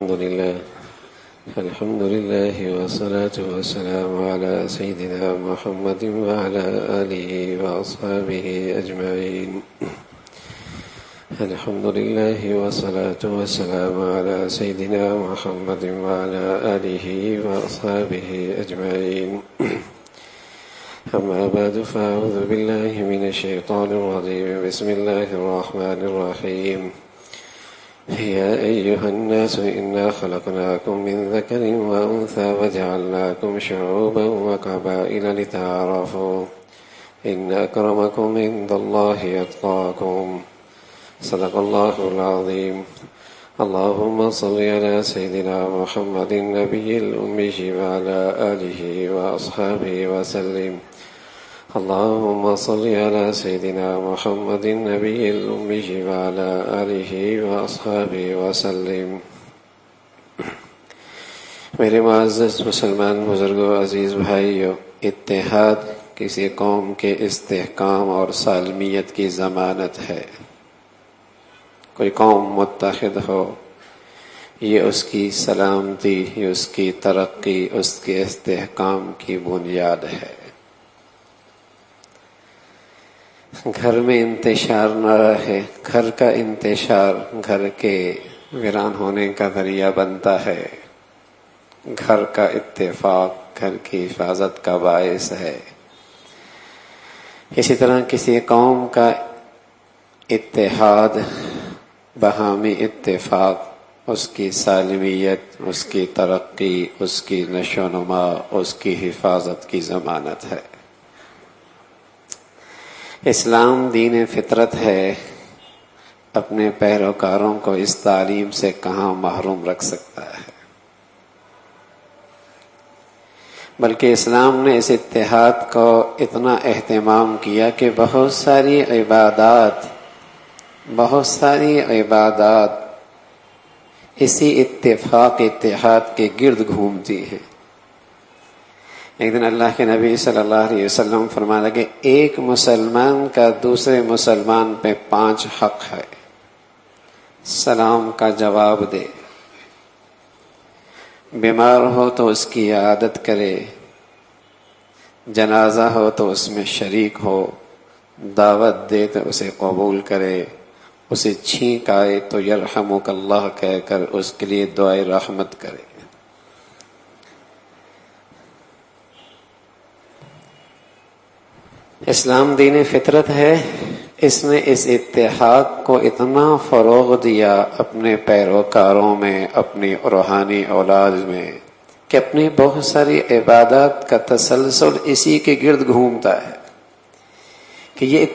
الحمد لله والصلاة والسلام على سيدنا محمد وعلى آله وأصحابه أجمعين. الحمد لله والصلاة والسلام على سيدنا محمد وعلى آله وأصحابه أجمعين. أما بعد فأعوذ بالله من الشيطان الرجيم. بسم الله الرحمن الرحيم. يا أيها الناس إنا خلقناكم من ذكر وأنثى وجعلناكم شعوبا وقبائل لتعارفوا إن أكرمكم عند الله أتقاكم. صدق الله العظيم. اللهم صل على سيدنا محمد النبي الأمي وعلى آله وأصحابه وسلم. اللهم صل على سيدنا محمد النبي الأمي وعلى آله وأصحابه وسلم. میرے معزز مسلمان بزرگوں، عزیز بھائیوں، اتحاد کسی قوم کے استحکام اور سالمیت کی ضمانت ہے۔ کوئی قوم متحد ہو، یہ اس کی سلامتی، یہ اس کی ترقی، اس کے استحکام کی بنیاد ہے۔ گھر میں انتشار نہ رہے، گھر کا انتشار گھر کے ویران ہونے کا ذریعہ بنتا ہے۔ گھر کا اتفاق گھر کی حفاظت کا باعث ہے۔ اسی طرح کسی قوم کا اتحاد، باہمی اتفاق اس کی سالمیت، اس کی ترقی، اس کی نشو و نما، اس کی حفاظت کی ضمانت ہے۔ اسلام دین فطرت ہے، اپنے پیروکاروں کو اس تعلیم سے کہاں محروم رکھ سکتا ہے؟ بلکہ اسلام نے اس اتحاد کو اتنا اہتمام کیا کہ بہت ساری عبادات اسی اتحاد کے گرد گھومتی ہیں۔ ایک دن اللہ کے نبی صلی اللہ علیہ وسلم فرمایا کہ ایک مسلمان کا دوسرے مسلمان پہ 5 حق ہے۔ سلام کا جواب دے، بیمار ہو تو اس کی عیادت کرے، جنازہ ہو تو اس میں شریک ہو، دعوت دے تو اسے قبول کرے، اسے چھینک آئے تو یرحمک اللہ کہہ کر اس کے لیے دعائے رحمت کرے۔ اسلام دین فطرت ہے، اس نے اس اتحاد کو اتنا فروغ دیا اپنے پیروکاروں میں، اپنی روحانی اولاد میں، کہ اپنی بہت ساری عبادات کا تسلسل اسی کے گرد گھومتا ہے کہ یہ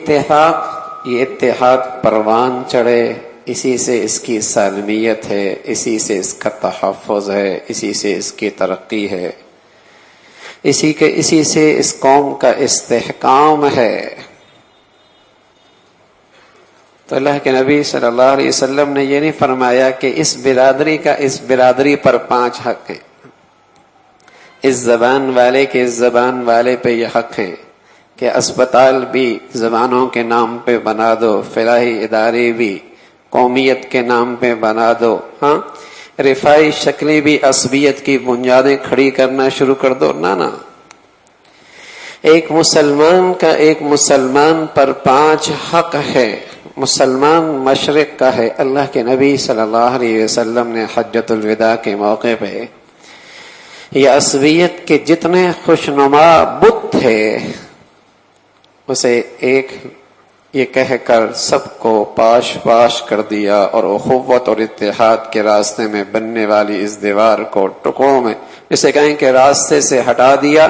اتحاد پروان چڑھے، اسی سے اس کی سالمیت ہے، اسی سے اس کا تحفظ ہے، اسی سے اس کی ترقی ہے، اسی سے اس قوم کا استحکام ہے۔ تو اللہ کے نبی صلی اللہ علیہ وسلم نے یہ نہیں فرمایا کہ اس برادری پر 5 حق ہیں، اس زبان والے کے اس زبان والے پہ یہ حق ہیں کہ اسپتال بھی زبانوں کے نام پہ بنا دو، فلاحی ادارے بھی قومیت کے نام پہ بنا دو، ہاں رفاعی شکلیں بھی عصبیت کی بنیادیں کھڑی کرنا شروع کر دو۔ نہ، ایک مسلمان پر 5 حق ہے۔ مسلمان مشرق کا ہے۔ اللہ کے نبی صلی اللہ علیہ وسلم نے حجۃ الوداع کے موقع پہ یہ عصبیت کے جتنے خوشنما بت تھے اسے ایک یہ کہہ کر سب کو پاش کر دیا، اور اخوت اور اتحاد کے راستے میں بننے والی اس دیوار کو ٹکڑوں میں جسے کہیں کہ راستے سے ہٹا دیا،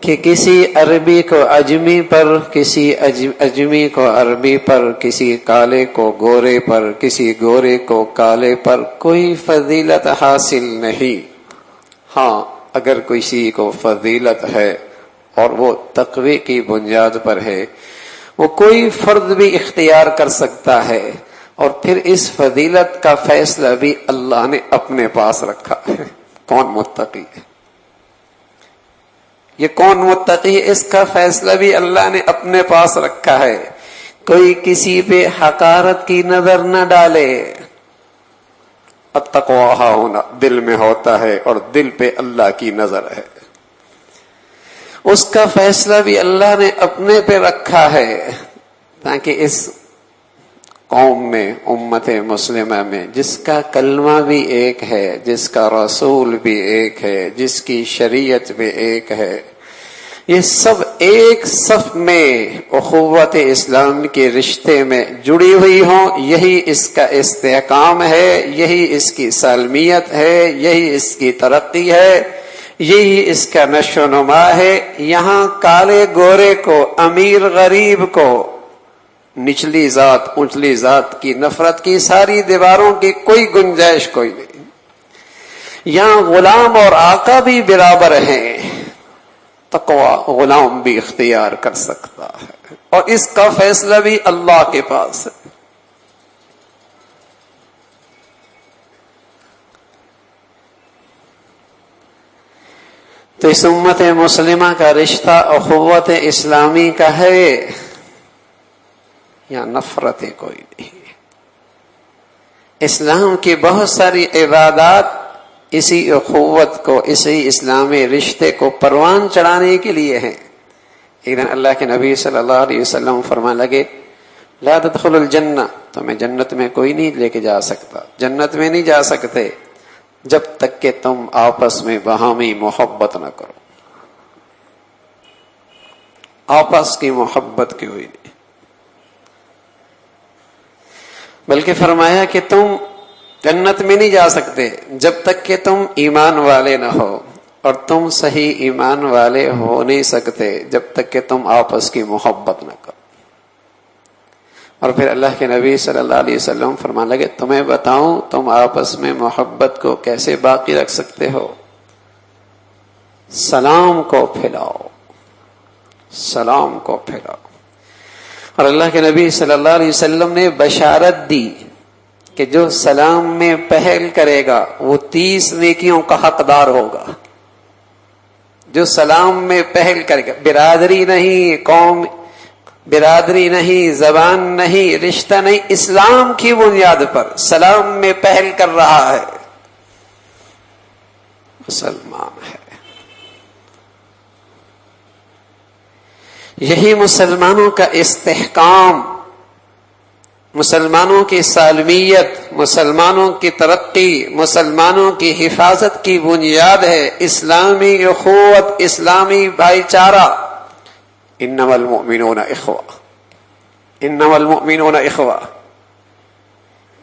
کہ کسی عربی کو اجمی پر، کسی اجمی کو عربی پر، کسی کالے کو گورے پر، کسی گورے کو کالے پر کوئی فضیلت حاصل نہیں۔ ہاں اگر کسی کو فضیلت ہے اور وہ تقوی کی بنیاد پر ہے، وہ کوئی فرد بھی اختیار کر سکتا ہے، اور پھر اس فضیلت کا فیصلہ بھی اللہ نے اپنے پاس رکھا ہے۔ کون متقی ہے؟ یہ کون متقی ہے؟ اس کا فیصلہ بھی اللہ نے اپنے پاس رکھا ہے۔ کوئی کسی پہ حقارت کی نظر نہ ڈالے، التقویٰ ہا ہونا دل میں ہوتا ہے اور دل پہ اللہ کی نظر ہے. اس کا فیصلہ بھی اللہ نے اپنے پہ رکھا ہے تاکہ اس قوم میں، امت مسلمہ میں، جس کا کلمہ بھی ایک ہے، جس کا رسول بھی ایک ہے، جس کی شریعت بھی ایک ہے، یہ سب ایک صف میں اخوت اسلام کے رشتے میں جڑی ہوئی ہوں. یہی اس کا استحکام ہے، یہی اس کی سالمیت ہے، یہی اس کی ترقی ہے، یہی اس کا نشو و نما ہے. یہاں کالے گورے کو، امیر غریب کو، نچلی ذات اونچلی ذات کی نفرت کی ساری دیواروں کی کوئی گنجائش کوئی نہیں. یہاں غلام اور آقا بھی برابر ہیں. تقویٰ غلام بھی اختیار کر سکتا ہے اور اس کا فیصلہ بھی اللہ کے پاس ہے. تو اس امت مسلمہ کا رشتہ اخوت اسلامی کا ہے یا نفرت کوئی نہیں. اسلام کی بہت ساری عبادات اسی اخوت کو، اسی اسلامی رشتے کو پروان چڑھانے کے لیے ہیں. ایک دن اللہ کے نبی صلی اللہ علیہ وسلم فرمانے لگے لا تدخل الجنہ، تمہیں جنت میں کوئی نہیں لے کے جا سکتا، جنت میں نہیں جا سکتے جب تک کہ تم آپس میں باہمی محبت نہ کرو. آپس کی محبت کی ہوئی نہیں، بلکہ فرمایا کہ تم جنت میں نہیں جا سکتے جب تک کہ تم ایمان والے نہ ہو، اور تم صحیح ایمان والے ہو نہیں سکتے جب تک کہ تم آپس کی محبت نہ کرو. اور پھر اللہ کے نبی صلی اللہ علیہ وسلم فرمانے لگے تمہیں بتاؤں تم آپس میں محبت کو کیسے باقی رکھ سکتے ہو؟ سلام کو پھیلاؤ، سلام کو پھیلاؤ. اور اللہ کے نبی صلی اللہ علیہ وسلم نے بشارت دی کہ جو سلام میں پہل کرے گا وہ 30 نیکیوں کا حقدار ہوگا. جو سلام میں پہل کرے گا، برادری نہیں، قوم برادری نہیں، زبان نہیں، رشتہ نہیں، اسلام کی بنیاد پر سلام میں پہل کر رہا ہے، مسلمان ہے. یہی مسلمانوں کا استحکام، مسلمانوں کی سالمیت، مسلمانوں کی ترقی، مسلمانوں کی حفاظت کی بنیاد ہے. اسلامی اخوت، اسلامی بھائی چارہ. انما المؤمنون اخوہ، انما المؤمنون اخوہ.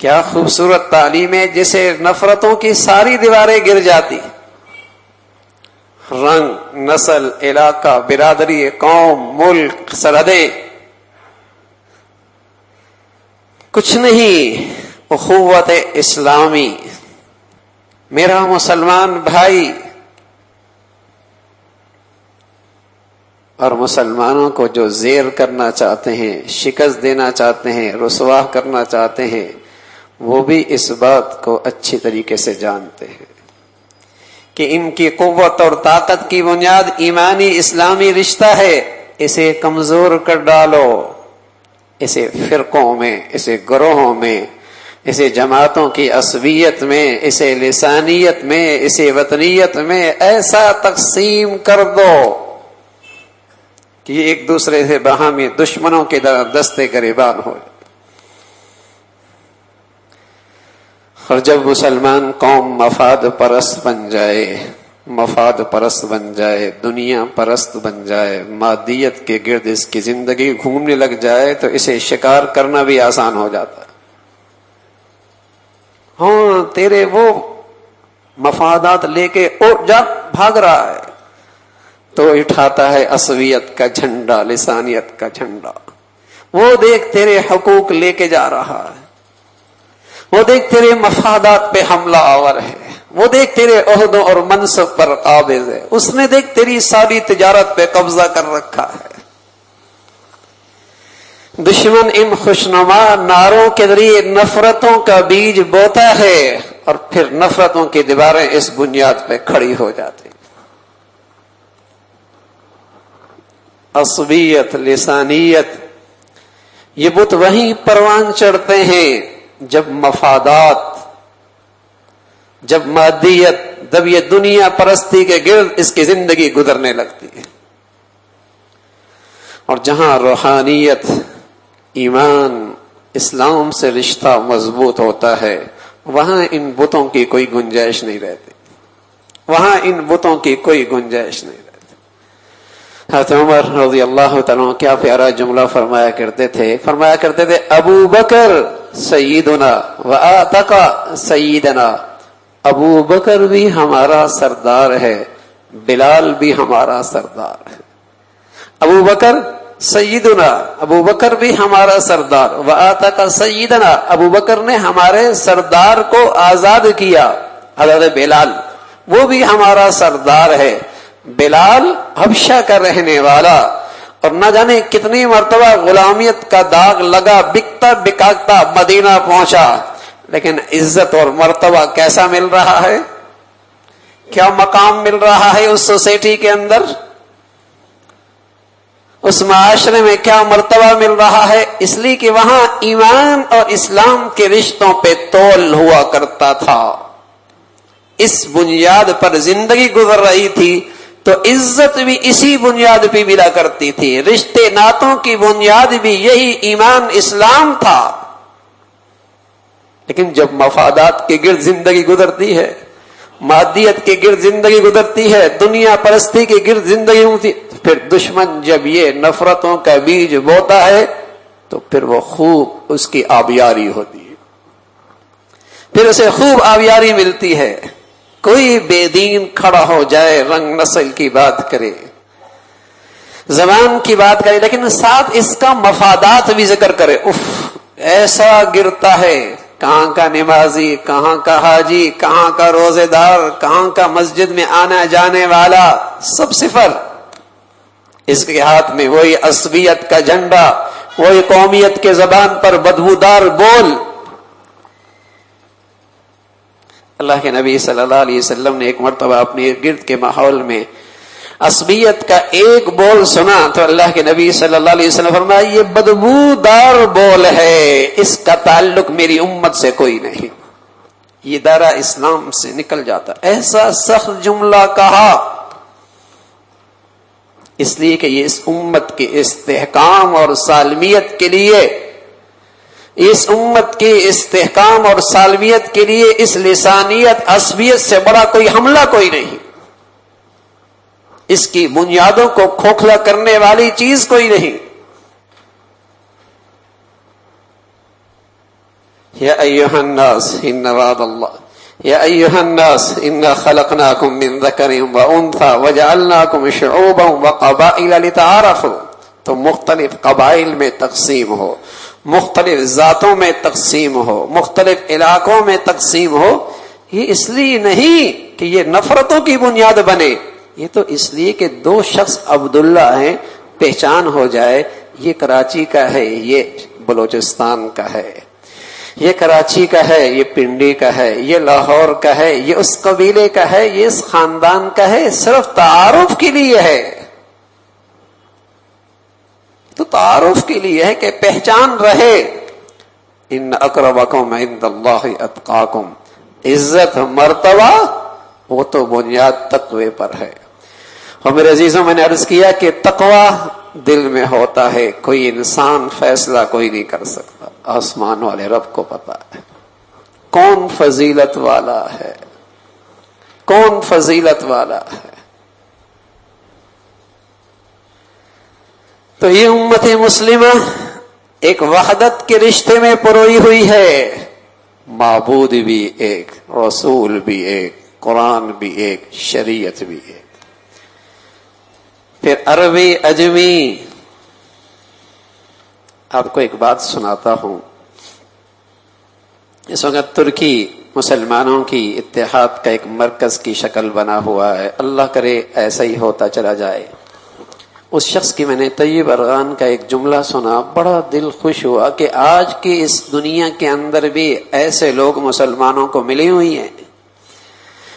کیا خوبصورت تعلیم ہے جسے نفرتوں کی ساری دیواریں گر جاتی. رنگ، نسل، علاقہ، برادری، قوم، ملک، سرحدیں کچھ نہیں. اخوت اسلامی، میرا مسلمان بھائی. اور مسلمانوں کو جو زیر کرنا چاہتے ہیں، شکست دینا چاہتے ہیں، رسوا کرنا چاہتے ہیں، وہ بھی اس بات کو اچھی طریقے سے جانتے ہیں کہ ان کی قوت اور طاقت کی بنیاد ایمانی اسلامی رشتہ ہے. اسے کمزور کر ڈالو، اسے فرقوں میں، اسے گروہوں میں، اسے جماعتوں کی عصبیت میں، اسے لسانیت میں، اسے وطنیت میں ایسا تقسیم کر دو کہ یہ ایک دوسرے سے باہمی دشمنوں کے دستے گریبان ہو. اور جب مسلمان قوم مفاد پرست بن جائے، مفاد پرست بن جائے، دنیا پرست بن جائے، مادیت کے گرد اس کی زندگی گھومنے لگ جائے تو اسے شکار کرنا بھی آسان ہو جاتا ہے. ہاں تیرے وہ مفادات لے کے جا بھاگ رہا ہے تو اٹھاتا ہے عصبیت کا جھنڈا، لسانیت کا جھنڈا. وہ دیکھ تیرے حقوق لے کے جا رہا ہے، وہ دیکھ تیرے مفادات پہ حملہ آور ہے، وہ دیکھ تیرے عہدوں اور منصب پر قابض ہے، اس نے دیکھ تیری ساری تجارت پہ قبضہ کر رکھا ہے. دشمن ان خوشنما نعروں کے ذریعے نفرتوں کا بیج بوتا ہے اور پھر نفرتوں کی دیواریں اس بنیاد پہ کھڑی ہو جاتی. عصبیت، لسانیت، یہ بت وہیں پروان چڑھتے ہیں جب مفادات جب مادیت، جب یہ دنیا پرستی کے گرد اس کی زندگی گزرنے لگتی ہے، اور جہاں روحانیت، ایمان، اسلام سے رشتہ مضبوط ہوتا ہے، وہاں ان بتوں کی کوئی گنجائش نہیں رہتی، وہاں ان بتوں کی کوئی گنجائش نہیں رہتی۔ حضرت عمر رضی اللہ تعالیٰ عنہ کیا پیارا جملہ فرمایا کرتے تھے، ابو بکر سیدنا و آتق سیدنا، ابو بکر بھی ہمارا سردار ہے، بلال بھی ہمارا سردار ہے۔ ابو بکر سیدنا، ابو بکر بھی ہمارا سردار، و آتق سیدنا، ابو بکر نے ہمارے سردار کو آزاد کیا۔ حضرت بلال وہ بھی ہمارا سردار ہے، بلال حبشہ کا رہنے والا، اور نہ جانے کتنی مرتبہ غلامیت کا داغ لگا، بکتا بکاتا مدینہ پہنچا، لیکن عزت اور مرتبہ کیسا مل رہا ہے؟ کیا مقام مل رہا ہے اس سوسائٹی کے اندر، اس معاشرے میں کیا مرتبہ مل رہا ہے؟ اس لیے کہ وہاں ایمان اور اسلام کے رشتوں پہ تول ہوا کرتا تھا، اس بنیاد پر زندگی گزر رہی تھی، تو عزت بھی اسی بنیاد پہ ملا کرتی تھی، رشتے ناتوں کی بنیاد بھی یہی ایمان اسلام تھا۔ لیکن جب مفادات کے گرد زندگی گزرتی ہے، مادیت کے گرد زندگی گزرتی ہے، دنیا پرستی کے گرد زندگی گزرتی، پھر دشمن جب یہ نفرتوں کا بیج بوتا ہے تو پھر وہ خوب اس کی آبیاری ہوتی ہے، پھر اسے خوب آبیاری ملتی ہے۔ کوئی بے دین کھڑا ہو جائے، رنگ نسل کی بات کرے، زبان کی بات کرے، لیکن ساتھ اس کا مفادات بھی ذکر کرے، اف ایسا گرتا ہے، کہاں کا نمازی، کہاں کا حاجی، کہاں کا روزے دار، کہاں کا مسجد میں آنا جانے والا، سب صفر۔ اس کے ہاتھ میں وہی عصبیت کا جھنڈا، وہی قومیت کے زبان پر بدبودار بول۔ اللہ کے نبی صلی اللہ علیہ وسلم نے ایک مرتبہ اپنے گرد کے ماحول میں عصبیت کا ایک بول سنا تو اللہ کے نبی صلی اللہ علیہ وسلم فرمایا، یہ بدبودار بول ہے، اس کا تعلق میری امت سے کوئی نہیں، یہ دائرہ اسلام سے نکل جاتا۔ ایسا سخت جملہ کہا اس لیے کہ یہ اس امت کے استحکام اور سالمیت کے لیے، اس امت کے استحکام اور سالمیت کے لیے اس لسانیت عصبیت سے بڑا کوئی حملہ کوئی نہیں، اس کی بنیادوں کو کھوکھلا کرنے والی چیز کوئی نہیں۔ یا ایھا الناس ان وعد اللہ، یا ایھا الناس انا خلقناکم من ذکر وانثی وجعلناکم شعوبا وقبائل لتعارفوا، تو مختلف قبائل میں تقسیم ہو، مختلف ذاتوں میں تقسیم ہو، مختلف علاقوں میں تقسیم ہو، یہ اس لیے نہیں کہ یہ نفرتوں کی بنیاد بنے، یہ تو اس لیے کہ دو شخص عبداللہ ہیں، پہچان ہو جائے، یہ کراچی کا ہے، یہ بلوچستان کا ہے، یہ کراچی کا ہے، یہ پنڈی کا ہے، یہ لاہور کا ہے، یہ اس قبیلے کا ہے، یہ اس خاندان کا ہے، صرف تعارف کے لیے ہے، تو تعارف کے لیے ہے کہ پہچان رہے۔ ان اقربکم عند اللہ اتقاکم، عزت مرتبہ وہ تو بنیاد تقوی پر ہے۔ اور میرے عزیزوں، میں نے عرض کیا کہ تقوی دل میں ہوتا ہے، کوئی انسان فیصلہ کوئی نہیں کر سکتا، آسمان والے رب کو پتا ہے کون فضیلت والا ہے، کون فضیلت والا ہے۔ تو یہ امت مسلمہ ایک وحدت کے رشتے میں پروئی ہوئی ہے، معبود بھی ایک، رسول بھی ایک، قرآن بھی ایک، شریعت بھی ایک۔ پھر عربی عجمی، آپ کو ایک بات سناتا ہوں، اس وقت ترکی مسلمانوں کی اتحاد کا ایک مرکز کی شکل بنا ہوا ہے، اللہ کرے ایسا ہی ہوتا چلا جائے۔ اس شخص کی میں نے طیب ارغان کا ایک جملہ سنا، بڑا دل خوش ہوا کہ آج کی اس دنیا کے اندر بھی ایسے لوگ مسلمانوں کو ملی ہوئی ہیں۔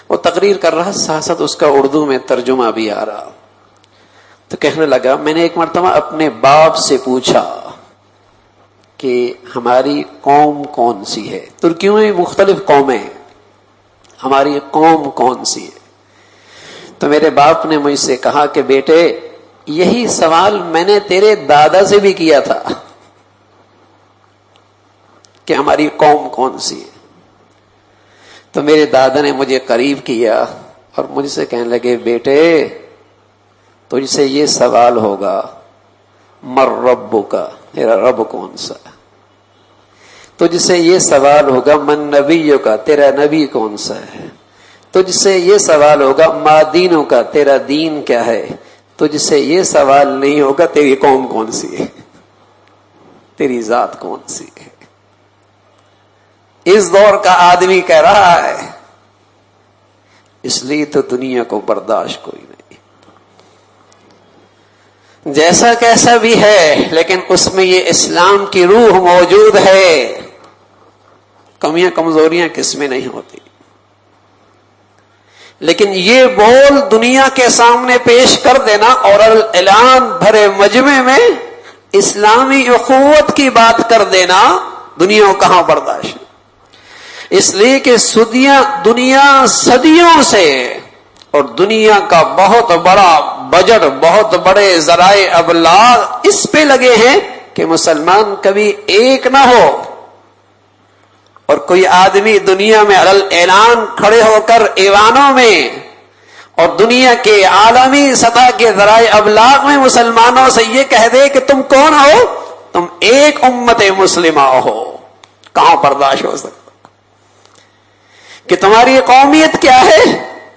وہ تقریر کر رہا، ساتھ اس کا اردو میں ترجمہ بھی آ رہا، تو کہنے لگا، میں نے ایک مرتبہ اپنے باپ سے پوچھا کہ ہماری قوم کون سی ہے؟ ترکیوں میں مختلف قومیں، ہماری قوم کون سی ہے؟ تو میرے باپ نے مجھ سے کہا کہ بیٹے یہی سوال میں نے تیرے دادا سے بھی کیا تھا کہ ہماری قوم کون سی ہے۔ تو میرے دادا نے مجھے قریب کیا اور مجھ سے کہنے لگے بیٹے تجھ سے یہ سوال ہوگا مر ربک، تیرا رب کون سا ہے؟ تجھ سے یہ سوال ہوگا من نبیک، تیرا نبی کون سا ہے؟ تجھ سے یہ سوال ہوگا ما دینک، تیرا دین کیا ہے؟ تجھ سے یہ سوال نہیں ہوگا تیری قوم کون سی ہے، تیری ذات کون سی ہے۔ اس دور کا آدمی کہہ رہا ہے اس لیے تو دنیا کو برداشت کوئی نہیں، جیسا کیسا بھی ہے لیکن اس میں یہ اسلام کی روح موجود ہے، کمیاں کمزوریاں کس میں نہیں ہوتی۔ لیکن یہ بول دنیا کے سامنے پیش کر دینا اور اعلان بھرے مجمع میں اسلامی اخوت کی بات کر دینا، دنیا کو کہاں برداشت؟ اس لیے کہ دنیا صدیوں سے اور دنیا کا بہت بڑا بجٹ، بہت بڑے ذرائع ابلاغ اس پہ لگے ہیں کہ مسلمان کبھی ایک نہ ہو، اور کوئی آدمی دنیا میں اعلان کھڑے ہو کر ایوانوں میں اور دنیا کے عالمی سطح کے ذرائع ابلاغ میں مسلمانوں سے یہ کہہ دے کہ تم کون ہو؟ تم ایک امت مسلمہ ہو، کہاں برداشت ہو سکتا؟ کہ تمہاری قومیت کیا ہے؟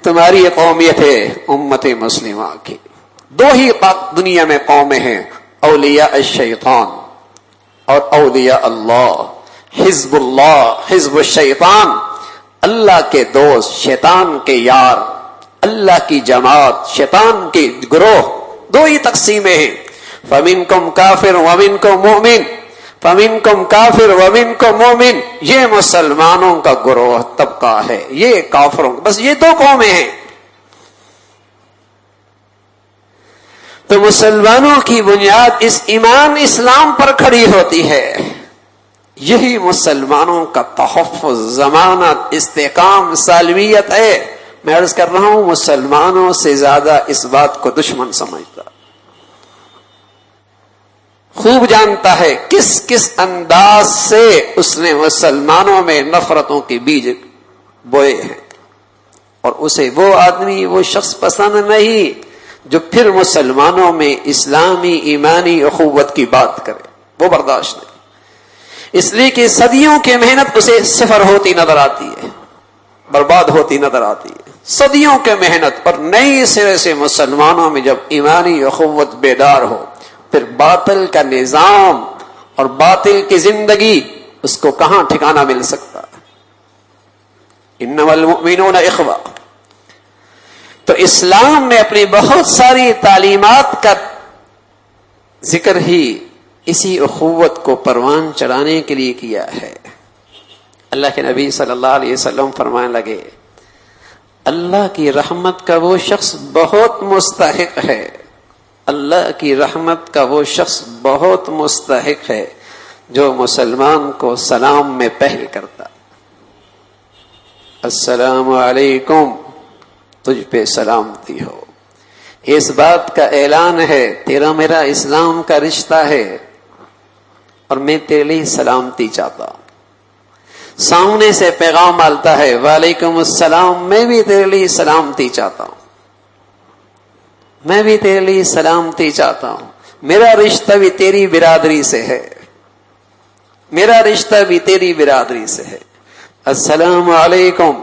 تمہاری قومیت ہے امت مسلمہ کی۔ دو ہی دنیا میں قومیں ہیں، اولیاء الشیطان اور اولیاء اللہ۔ حزب اللہ، حزب الشیطان، اللہ کے دوست شیطان کے یار، اللہ کی جماعت شیطان کے گروہ، دو ہی تقسیمیں ہیں، فمنکم کافر ومنکم مؤمن، فمنکم کافر ومنکم مؤمن، یہ مسلمانوں کا گروہ طبقہ ہے، یہ کافروں، بس یہ دو قومیں ہیں۔ تو مسلمانوں کی بنیاد اس ایمان اسلام پر کھڑی ہوتی ہے، یہی مسلمانوں کا تحفظ، ضمانت، استحکام، سالمیت ہے۔ میں عرض کر رہا ہوں مسلمانوں سے زیادہ اس بات کو دشمن سمجھتا، خوب جانتا ہے کس کس انداز سے اس نے مسلمانوں میں نفرتوں کے بیج بوئے ہیں، اور اسے وہ آدمی، وہ شخص پسند نہیں جو پھر مسلمانوں میں اسلامی ایمانی اخوت کی بات کرے، وہ برداشت نہیں۔ اس لیے کہ صدیوں کی محنت اسے صفر ہوتی نظر آتی ہے، برباد ہوتی نظر آتی ہے، صدیوں کے محنت، اور نئی سرے سے مسلمانوں میں جب ایمانی اخوت بیدار ہو، پھر باطل کا نظام اور باطل کی زندگی اس کو کہاں ٹھکانہ مل سکتا ہے؟ انما المؤمنون اخوہ۔ تو اسلام نے اپنی بہت ساری تعلیمات کا ذکر ہی اسی اخوت کو پروان چڑھانے کے لیے کیا ہے۔ اللہ کے نبی صلی اللہ علیہ وسلم فرمانے لگے اللہ کی رحمت کا وہ شخص بہت مستحق ہے، اللہ کی رحمت کا وہ شخص بہت مستحق ہے جو مسلمان کو سلام میں پہل کرتا، السلام علیکم، تجھ پہ سلامتی ہو، اس بات کا اعلان ہے تیرا میرا اسلام کا رشتہ ہے اور میں تیرے لیے سلامتی چاہتا ہوں۔ سامنے سے پیغام آتا ہے وعلیکم السلام، میں بھی تیرے لیے سلامتی چاہتا ہوں، میں بھی تیرے لیے سلامتی چاہتا ہوں، میرا رشتہ بھی تیری برادری سے ہے، میرا رشتہ بھی تیری برادری سے ہے، السلام علیکم۔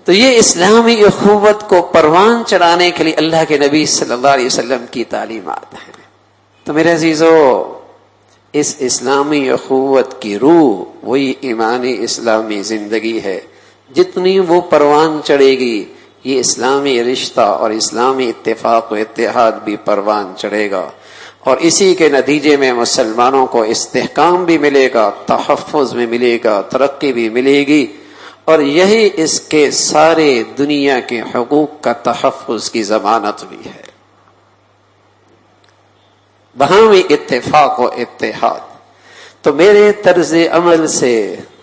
تو یہ اسلامی اخوت کو پروان چڑھانے کے لیے اللہ کے نبی صلی اللہ علیہ وسلم کی تعلیمات ہیں۔ تو میرے عزیزو، اس اسلامی اخوت کی روح وہی ایمانی اسلامی زندگی ہے، جتنی وہ پروان چڑھے گی یہ اسلامی رشتہ اور اسلامی اتفاق و اتحاد بھی پروان چڑھے گا، اور اسی کے نتیجے میں مسلمانوں کو استحکام بھی ملے گا، تحفظ بھی ملے گا، ترقی بھی ملے گی، اور یہی اس کے سارے دنیا کے حقوق کا تحفظ کی ضمانت بھی ہے۔ باہمی اتفاق و اتحاد۔ تو میرے طرز عمل سے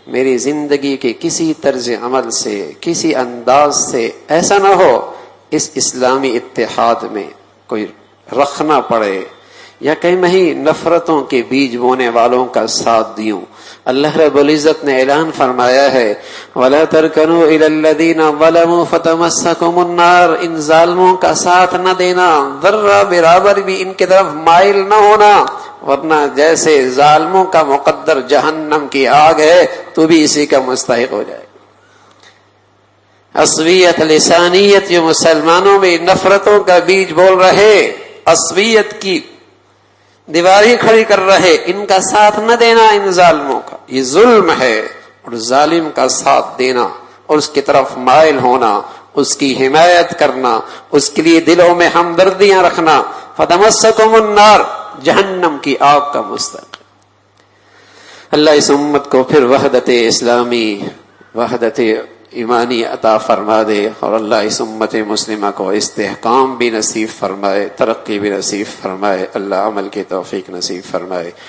میری زندگی کے کسی طرز عمل سے، کسی انداز سے ایسا نہ ہو اس اسلامی اتحاد میں کوئی رکھنا پڑے یا کہیں نفرتوں کے بیج بونے والوں کا ساتھ دیوں۔ اللہ رب العزت نے اعلان فرمایا ہے وَلَا تَرْكَنُوا إِلَى الَّذِينَ ظَلَمُوا فَتَمَسَّكُمُ النَّارُ، ان ظالموں کا ساتھ نہ دینا، ذرہ برابر بھی ان کی طرف مائل نہ ہونا، ورنہ جیسے ظالموں کا مقدر جہنم کی آگ ہے تو بھی اسی کا مستحق ہو جائے۔ عصبیت لسانیت جو مسلمانوں میں نفرتوں کا بیج بول رہے، عصبیت کی دیواری کھڑی کر رہے، ان کا ساتھ نہ دینا ان ظالموں کا، یہ ظلم ہے۔ اور ظالم کا ساتھ دینا اور اس کی طرف مائل ہونا، اس کی حمایت کرنا، اس کے لیے دلوں میں ہمدردیاں رکھنا، فتمسکم النار، جہنم کی آگ کا مستحق۔ اللہ اس امت کو پھر وحدت اسلامی، وحدت ایمانی عطا فرما دے، اور اللہ اس امت مسلمہ کو استحکام بھی نصیب فرمائے، ترقی بھی نصیب فرمائے، اللہ عمل کی توفیق نصیب فرمائے۔